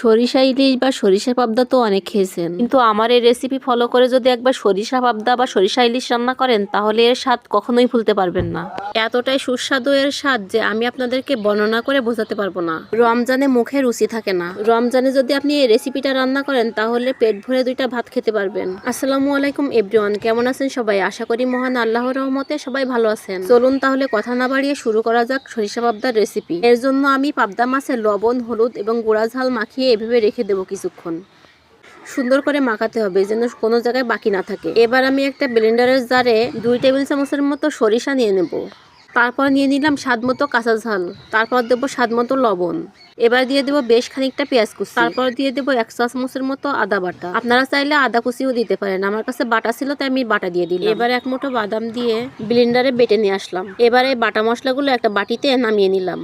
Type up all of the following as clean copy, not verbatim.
সরিষা ইলিশ বা সরিষা পাবদা তো অনেক খেয়েছেন, কিন্তু আমার এই রেসিপি ফলো করে যদি একবার সরিষা পাবদা বা সরিষা ইলিশ রান্না করেন তাহলে এর স্বাদ কখনোই ভুলতে পারবেন না। এতটাই সুস্বাদু এর স্বাদ যে আমি আপনাদেরকে বর্ণনা করে বোঝাতে পারবো না। রমজানে মুখে রুচি থাকে না, রমজানে যদি আপনি এই রেসিপিটা রান্না করেন তাহলে পেট ভরে 2টা ভাত খেতে পারবেন। আসসালামু আলাইকুম এভরিওয়ান, কেমন আছেন সবাই? আশা করি মহান আল্লাহর রহমতে সবাই ভালো আছেন। চলুন তাহলে কথা না বাড়িয়ে শুরু করা যাক সরিষা পাবদার রেসিপি। এর জন্য আমি পাবদা মাছের লবণ, হলুদ এবং গুঁড়া ঝাল মাখিয়ে এভাবে রেখে দেবো কিছুক্ষণ। সুন্দর করে মাখাতে হবে যেন কোনো জায়গায় বাকি না থাকে। এবার আমি একটা ব্লেন্ডারের জারে 2 টেবিল চামচের মতো সরিষা নিয়ে নেব। তারপর নিয়ে নিলাম স্বাদ মতো কাঁচা ঝাল, তারপর দেবো স্বাদ মতো লবণ। এবার দিয়ে দেবো বেশ খানিকটা পেঁয়াজ কুচি, তারপর দিয়ে দেবো 1 চা চামচের মতো আদা বাটা। আপনারা চাইলে আদা কুচিও দিতে পারেন, আমার কাছে বাটা ছিল তাই আমি বাটা দিয়ে দিলাম। এবার 1 মুঠো বাদাম দিয়ে ব্লেন্ডারে বেটে নিয়ে আসলাম। এবার এই বাটা মশলাগুলো একটা বাটিতে নামিয়ে নিলাম।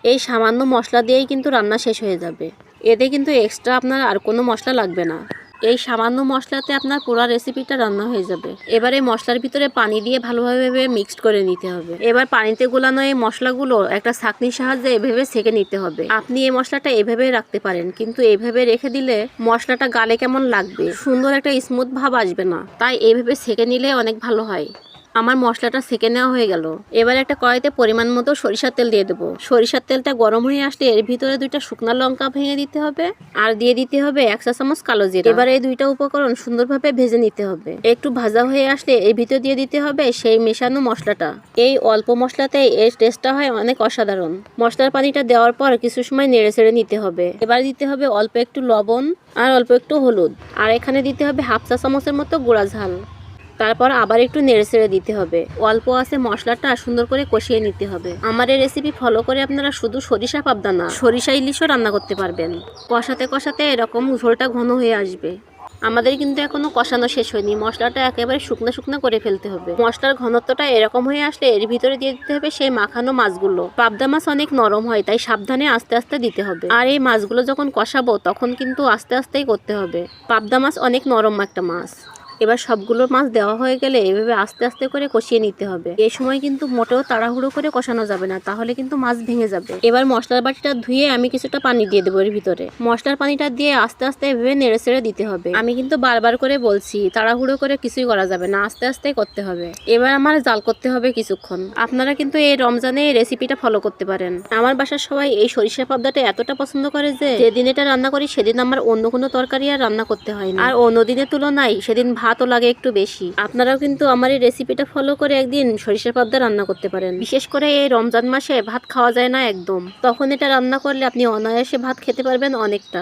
এই সামান্য মশলা দিয়েই কিন্তু রান্না শেষ হয়ে যাবে। এতে কিন্তু এক্সট্রা আপনার আর কোনো মশলা লাগবে না। এই সামান্য মশলাতে আপনার পুরো রেসিপিটা রান্না হয়ে যাবে। এবার এই মশলার ভিতরে পানি দিয়ে ভালোভাবে মিক্সড করে নিতে হবে। এবার পানিতে গোলানো এই মশলাগুলো একটা ছাঁকনির সাহায্যে এভাবে ছেঁকে নিতে হবে। আপনি এই মশলাটা এভাবে রাখতে পারেন, কিন্তু এইভাবে রেখে দিলে মশলাটা গালে কেমন লাগবে, সুন্দর একটা স্মুথ ভাব আসবে না। তাই এইভাবে ছেঁকে নিলে অনেক ভালো হয়। আমার মশলাটা সেকে নেওয়া হয়ে গেল। এবার একটা কড়াইতে পরিমাণ মতো সরিষার তেল দিয়ে দেবো। সরিষার তেলটা গরম হয়ে আসলে এর ভিতরে 2টা শুকনো লঙ্কা ভেঙে দিতে হবে, আর দিয়ে দিতে হবে 1 চা চামচ কালো জিরা। এবার এই 2টা উপকরণ সুন্দরভাবে ভেজে নিতে হবে। একটু ভাজা হয়ে আসলে এর ভিতরে দিয়ে দিতে হবে সেই মেশানো মশলাটা। এই অল্প মশলাতে এর টেস্টটা হয় অনেক অসাধারণ। মশলার পানিটা দেওয়ার পর কিছু সময় নেড়ে চেড়ে নিতে হবে। এবার দিতে হবে অল্প একটু লবণ আর অল্প একটু হলুদ, আর এখানে দিতে হবে 1/2 চা চামচের মতো গুঁড়া ঝাল। তারপর আবার একটু নেড়ে চেড়ে দিতে হবে। অল্প আছে মশলাটা সুন্দর করে কষিয়ে নিতে হবে। আমার এই রেসিপি ফলো করে আপনারা শুধু সরিষা পাবদা না, সরিষা ইলিশও রান্না করতে পারবেন। কষাতে কষাতে এরকম ঝোলটা ঘন হয়ে আসবে। আমাদের কিন্তু এখনো কষানো শেষ হয়নি, মশলাটা একেবারে শুকনো শুকনো করে ফেলতে হবে। মশলার ঘনত্বটা এরকম হয়ে আসলে এর ভিতরে দিয়ে দিতে হবে সেই মাখানো মাছগুলো। পাবদা মাছ অনেক নরম হয়, তাই সাবধানে আস্তে আস্তে দিতে হবে। আর এই মাছগুলো যখন কষাবো তখন কিন্তু আস্তে আস্তেই করতে হবে। পাবদা মাছ অনেক নরম একটা মাছ। এবার সবগুলো মাছ দেওয়া হয়ে গেলে এভাবে আস্তে আস্তে করে কষিয়ে নিতে হবে। এই সময় কিন্তু মোটেও তাড়াহুড়ো করে কষানো যাবে না, তাহলে কিন্তু মাছ ভেঙে যাবে। এবার মশলার বাটিটা ধুয়ে আমি কিছুটা পানি দিয়ে দেবো এর ভিতরে। মশলার পানিটা দিয়ে আস্তে আস্তে এভাবে নেড়ে চেড়ে দিতে হবে। আমি কিন্তু বারবার করে বলছি তাড়াহুড়ো করে কিছুই করা যাবে না, আস্তে আস্তে করতে হবে। এবার আমার জাল করতে হবে কিছুক্ষণ। আপনারা কিন্তু এই রমজানে এই রেসিপিটা ফলো করতে পারেন। আমার বাসার সবাই এই সরিষা পাবদাটা এতটা পছন্দ করে যে যেদিন এটা রান্না করি সেদিন আমার অন্য কোনো তরকারি আর রান্না করতে হয় না। আর অন্য দিনের তুলনায় সেদিন ভাতও লাগে একটু বেশি। আপনারাও কিন্তু আমার এই রেসিপিটা ফলো করে একদিন সরিষা পাবদা রান্না করতে পারেন। বিশেষ করে এই রমজান মাসে ভাত খাওয়া যায় না একদম, তখন এটা রান্না করলে আপনি অনায়াসে ভাত খেতে পারবেন অনেকটা।